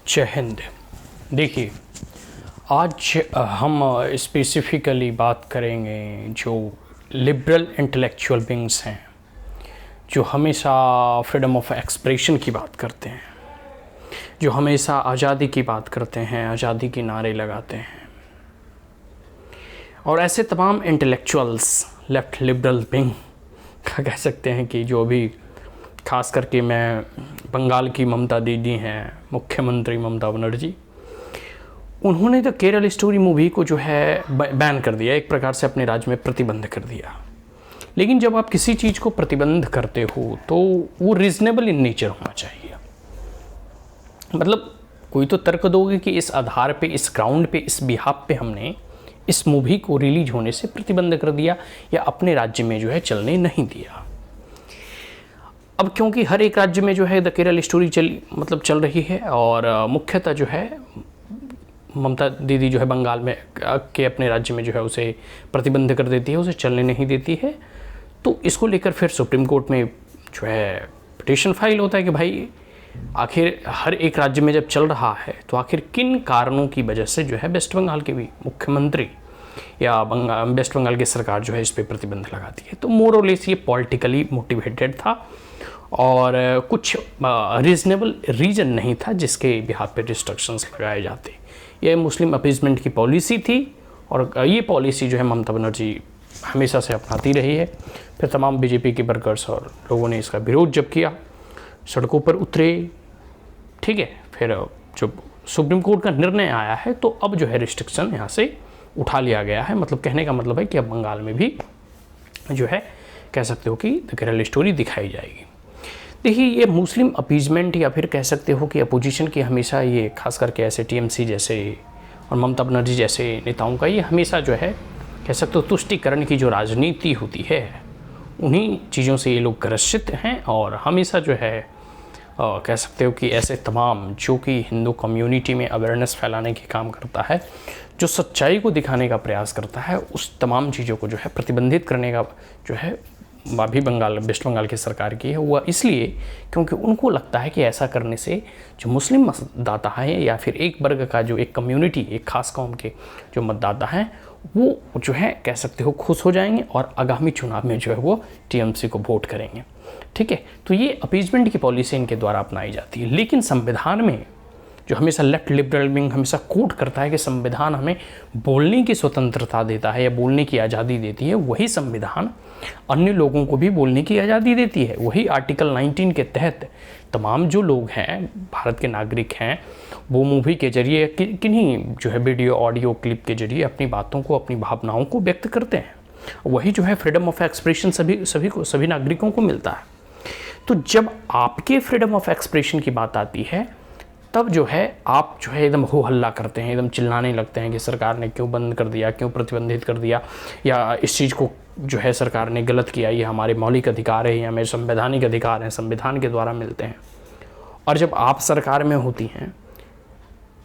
जय हिंद। देखिए, आज हम स्पेसिफिकली बात करेंगे जो लिबरल इंटेलेक्चुअल बींग्स हैं, जो हमेशा फ्रीडम ऑफ एक्सप्रेशन की बात करते हैं, जो हमेशा आज़ादी की बात करते हैं, आज़ादी के नारे लगाते हैं। और ऐसे तमाम इंटेलेक्चुअल्स लेफ्ट लिबरल बींग का कह सकते हैं कि जो भी खास करके मैं बंगाल की ममता दीदी हैं, मुख्यमंत्री ममता बनर्जी, उन्होंने तो केरल स्टोरी मूवी को जो है बैन कर दिया, एक प्रकार से अपने राज्य में प्रतिबंध कर दिया। लेकिन जब आप किसी चीज़ को प्रतिबंध करते हो तो वो रीजनेबल इन नेचर होना चाहिए। मतलब कोई तो तर्क दोगे कि इस आधार पे, इस ग्राउंड पे, इस बिहाफ पे हमने इस मूवी को रिलीज होने से प्रतिबंध कर दिया या अपने राज्य में जो है चलने नहीं दिया। अब क्योंकि हर एक राज्य में जो है द केरल स्टोरी चल रही है और मुख्यतः जो है ममता दीदी जो है बंगाल में के अपने राज्य में जो है उसे प्रतिबंध कर देती है, उसे चलने नहीं देती है। तो इसको लेकर फिर सुप्रीम कोर्ट में जो है पिटीशन फाइल होता है कि भाई आखिर हर एक राज्य में जब चल रहा है तो आखिर किन कारणों की वजह से जो है वेस्ट बंगाल के भी मुख्यमंत्री या वेस्ट बंगाल की सरकार जो है इस पर प्रतिबंध लगाती है। तो मोर और लेस ये पॉलिटिकली मोटिवेटेड था और कुछ रीजनेबल रीजन नहीं था जिसके बिहाफ पे रिस्ट्रिक्शंस लगाए जाते। ये मुस्लिम अपीजमेंट की पॉलिसी थी और ये पॉलिसी जो है ममता बनर्जी हमेशा से अपनाती रही है। फिर तमाम बीजेपी के वर्कर्स और लोगों ने इसका विरोध जब किया, सड़कों पर उतरे, ठीक है। फिर जब सुप्रीम कोर्ट का निर्णय आया है तो अब जो है रिस्ट्रिक्शन यहाँ से उठा लिया गया है। मतलब कहने का मतलब है कि अब बंगाल में भी जो है कह सकते हो कि द केरल स्टोरी दिखाई जाएगी। देखिए, ये मुस्लिम अपीजमेंट या फिर कह सकते हो कि अपोजिशन की हमेशा ये खास करके ऐसे टीएमसी जैसे और ममता बनर्जी जैसे नेताओं का ये हमेशा जो है कह सकते हो तुष्टीकरण की जो राजनीति होती है, उन्हीं चीज़ों से ये लोग ग्रसित हैं। और हमेशा जो है कह सकते हो कि ऐसे तमाम जो कि हिंदू कम्युनिटी में अवेयरनेस फैलाने के काम करता है, जो सच्चाई को दिखाने का प्रयास करता है, उस तमाम चीज़ों को जो है प्रतिबंधित करने का जो है अभी वेस्ट बंगाल की सरकार की है। हुआ इसलिए क्योंकि उनको लगता है कि ऐसा करने से जो मुस्लिम मतदाता हैं या फिर एक वर्ग का जो एक कम्युनिटी, एक खास कौम के जो मतदाता हैं, वो जो है कह सकते हो खुश हो जाएंगे और आगामी चुनाव में जो है वो टीएमसी को वोट करेंगे, ठीक है। तो ये अपीजमेंट की पॉलिसी इनके द्वारा अपनाई जाती है। लेकिन संविधान में जो हमेशा लेफ्ट लिबरल विंग हमेशा कोट करता है कि संविधान हमें बोलने की स्वतंत्रता देता है या बोलने की आज़ादी देती है, वही संविधान अन्य लोगों को भी बोलने की आज़ादी देती है। वही आर्टिकल 19 के तहत तमाम जो लोग हैं, भारत के नागरिक हैं, वो मूवी के जरिए किन्हीं जो है वीडियो ऑडियो क्लिप के जरिए अपनी बातों को, अपनी भावनाओं को व्यक्त करते हैं। वही जो है फ्रीडम ऑफ एक्सप्रेशन सभी नागरिकों को मिलता है। तो जब आपके फ्रीडम ऑफ एक्सप्रेशन की बात आती है तब जो है आप जो है एकदम हो हल्ला करते हैं, एकदम चिल्लाने लगते हैं कि सरकार ने क्यों बंद कर दिया, क्यों प्रतिबंधित कर दिया, या इस चीज़ को जो है सरकार ने गलत किया, ये हमारे मौलिक अधिकार है, ये हमें संवैधानिक अधिकार हैं, संविधान के द्वारा मिलते हैं। और जब आप सरकार में होती हैं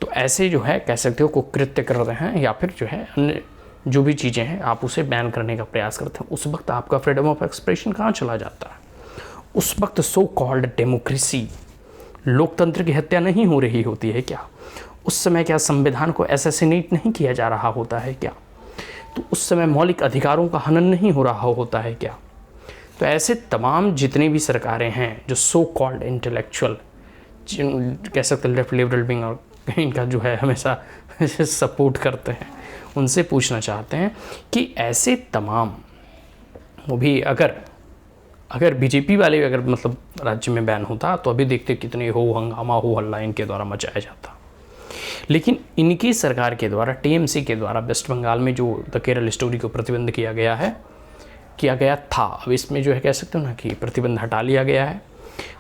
तो ऐसे जो है कह सकते हो कुकृत्य कर रहे हैं या फिर जो है अन्य जो भी चीज़ें हैं आप उसे बैन करने का प्रयास करते हैं, उस वक्त आपका फ्रीडम ऑफ एक्सप्रेशन कहाँ चला जाता है? उस वक्त सो कॉल्ड डेमोक्रेसी, लोकतंत्र की हत्या नहीं हो रही होती है क्या? उस समय क्या संविधान को असैसिनेट नहीं किया जा रहा होता है क्या? तो उस समय मौलिक अधिकारों का हनन नहीं हो रहा होता है क्या? तो ऐसे तमाम जितनी भी सरकारें हैं जो सो कॉल्ड इंटेलेक्चुअल कह सकते लेफ्ट लिबरल विंग और इनका जो है हमेशा सपोर्ट करते हैं, उनसे पूछना चाहते हैं कि ऐसे तमाम वो भी अगर बीजेपी वाले अगर मतलब राज्य में बैन होता तो अभी देखते कितने हो हंगामा हो हल्ला इनके द्वारा मचाया जाता। लेकिन इनकी सरकार के द्वारा, टीएमसी के द्वारा वेस्ट बंगाल में जो द केरल स्टोरी को प्रतिबंध किया गया था, अब इसमें जो है कह सकते हो ना कि प्रतिबंध हटा लिया गया है।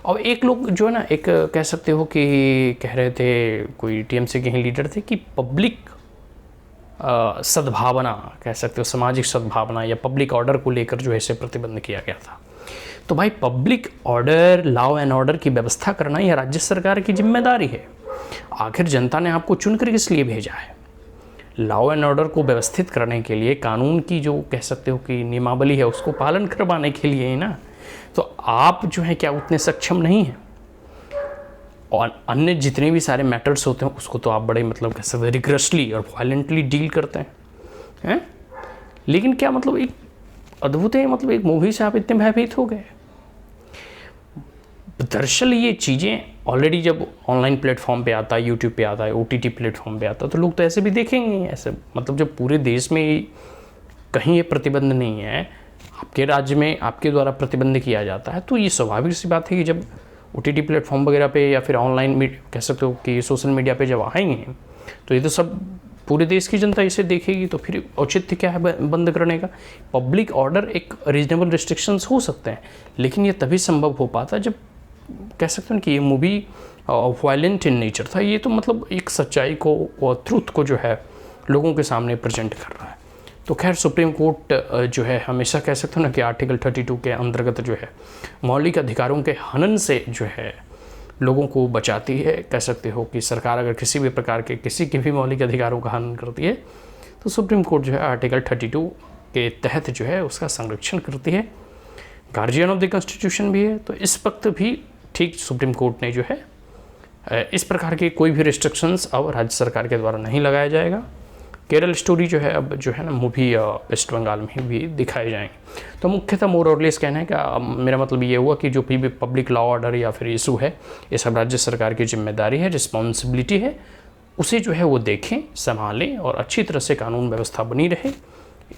और एक लोग जो है ना एक कह सकते हो कि कह रहे थे, कोई टीएमसी के ही लीडर थे कि पब्लिक सद्भावना कह सकते हो, सामाजिक सद्भावना या पब्लिक ऑर्डर को लेकर जो है इसे प्रतिबंध किया गया था। तो भाई public order, law and order की व्यवस्था करना यह राज्य सरकार की जिम्मेदारी है। आखिर जनता ने आपको चुनकर किस लिए भेजा है? लॉ एंड ऑर्डर को व्यवस्थित करने के लिए, कानून की जो कह सकते हो कि नियमावली है उसको पालन करवाने के लिए ही ना। तो आप जो है क्या उतने सक्षम नहीं हैं? और अन्य जितने भी सारे मैटर्स होते हैं उसको तो आप बड़े मतलब कह सकते हैं रिग्रेसली और वायलेंटली डील करते हैं। लेकिन क्या मतलब एक अद्भुत है, मतलब एक मूवी से आप इतने भयभीत हो गए। दरअसल ये चीज़ें ऑलरेडी जब ऑनलाइन प्लेटफॉर्म पे आता है, यूट्यूब पे आता है, OTT प्लेटफॉर्म पे आता है, तो लोग तो ऐसे भी देखेंगे ऐसे। मतलब जब पूरे देश में कहीं ये प्रतिबंध नहीं है, आपके राज्य में आपके द्वारा प्रतिबंध किया जाता है, तो ये स्वाभाविक सी बात है कि जब OTT प्लेटफॉर्म वगैरह पे या फिर ऑनलाइन कह सकते हो कि सोशल मीडिया पे जब आएंगे तो ये तो सब पूरे देश की जनता इसे देखेगी, तो फिर औचित्य क्या है बंद करने का। पब्लिक ऑर्डर एक रीजनेबल रिस्ट्रिक्शंस हो सकते हैं, लेकिन ये तभी संभव हो पाता जब कह सकते हैं कि ये मूवी वायलेंट इन नेचर था। ये तो मतलब एक सच्चाई को और ट्रूथ को जो है लोगों के सामने प्रेजेंट कर रहा है। तो खैर सुप्रीम कोर्ट जो है हमेशा कह सकते हो ना कि आर्टिकल 32 के अंतर्गत जो है मौलिक अधिकारों के हनन से जो है लोगों को बचाती है। कह सकते हो कि सरकार अगर किसी भी प्रकार के किसी के भी मौलिक अधिकारों का हनन करती है तो सुप्रीम कोर्ट जो है आर्टिकल 32 के तहत जो है उसका संरक्षण करती है। गार्जियन ऑफ द कॉन्स्टिट्यूशन भी है। तो इस वक्त भी ठीक सुप्रीम कोर्ट ने जो है इस प्रकार के कोई भी रिस्ट्रिक्शंस अब राज्य सरकार के द्वारा नहीं लगाया जाएगा। केरल स्टोरी जो है अब जो है ना मूवी वेस्ट बंगाल में भी दिखाए जाएंगे। तो मुख्यतः मोर और लेस कहना है कि मेरा मतलब ये हुआ कि जो भी पब्लिक लॉ ऑर्डर या फिर इशू है ये सब राज्य सरकार की जिम्मेदारी है, रिस्पॉन्सिबिलिटी है, उसे जो है वो देखें, संभालें और अच्छी तरह से कानून व्यवस्था बनी रहे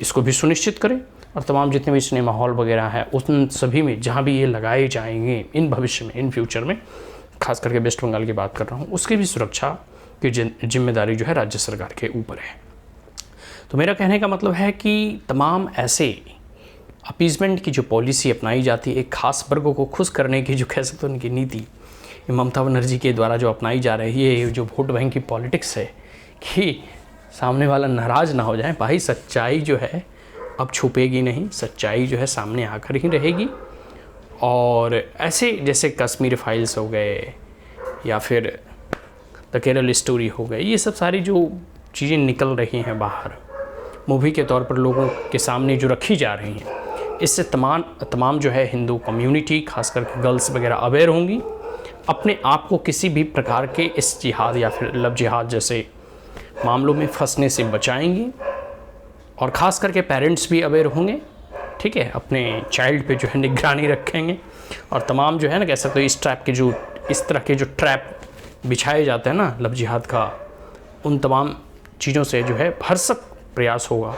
इसको भी सुनिश्चित करें। और तमाम जितने भी सिनेमा हॉल वगैरह हैं उन सभी में जहाँ भी ये लगाए जाएंगे इन भविष्य में, इन फ्यूचर में, खास करके वेस्ट बंगाल की बात कर रहा हूँ, उसकी भी सुरक्षा की जिम्मेदारी जो है राज्य सरकार के ऊपर है। तो मेरा कहने का मतलब है कि तमाम ऐसे अपीजमेंट की जो पॉलिसी अपनाई जाती है, एक खास वर्गों को खुश करने की जो कह सकते हैं उनकी नीति ममता बनर्जी के द्वारा जो अपनाई जा रही है, ये जो वोट बैंक की पॉलिटिक्स है कि सामने वाला नाराज़ ना हो जाए। भाई सच्चाई जो है अब छुपेगी नहीं, सच्चाई जो है सामने आकर ही रहेगी। और ऐसे जैसे कश्मीर फाइल्स हो गए या फिर द केरल स्टोरी हो गए, ये सब सारी जो चीज़ें निकल रही हैं बाहर मूवी के तौर पर लोगों के सामने जो रखी जा रही हैं, इससे तमाम जो है हिंदू कम्युनिटी खासकर गर्ल्स वगैरह अवेयर होंगी, अपने आप को किसी भी प्रकार के इस जिहाद या फिर लव जिहाद जैसे मामलों में फंसने से बचाएंगी। और ख़ास करके पेरेंट्स भी अवेयर होंगे, ठीक है, अपने चाइल्ड पे जो है निगरानी रखेंगे। और तमाम जो है ना कह सकते हो इस तरह के जो ट्रैप बिछाए जाते हैं ना लव जिहाद का, उन तमाम चीज़ों से जो है भरसक प्रयास होगा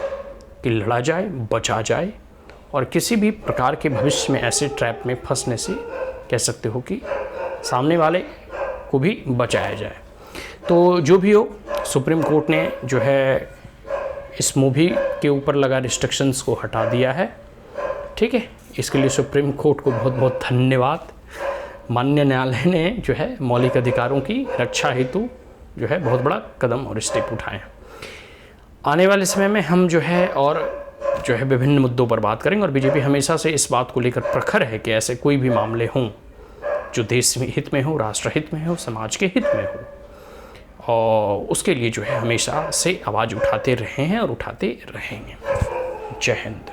कि लड़ा जाए, बचा जाए और किसी भी प्रकार के भविष्य में ऐसे ट्रैप में फंसने से कह सकते हो कि सामने वाले को भी बचाया जाए। तो जो भी हो, सुप्रीम कोर्ट ने जो है इस मूवी के ऊपर लगा रिस्ट्रिक्शंस को हटा दिया है, ठीक है। इसके लिए सुप्रीम कोर्ट को बहुत बहुत धन्यवाद। माननीय न्यायालय ने जो है मौलिक अधिकारों की रक्षा हेतु जो है बहुत बड़ा कदम और स्टेप उठाए हैं। आने वाले समय में हम जो है और जो है विभिन्न मुद्दों पर बात करेंगे और बीजेपी हमेशा से इस बात को लेकर प्रखर है कि ऐसे कोई भी मामले हों जो देश हित में हो, राष्ट्र हित में हो, समाज के हित में हो, और उसके लिए जो है हमेशा से आवाज़ उठाते रहे हैं और उठाते रहेंगे। जय हिंद।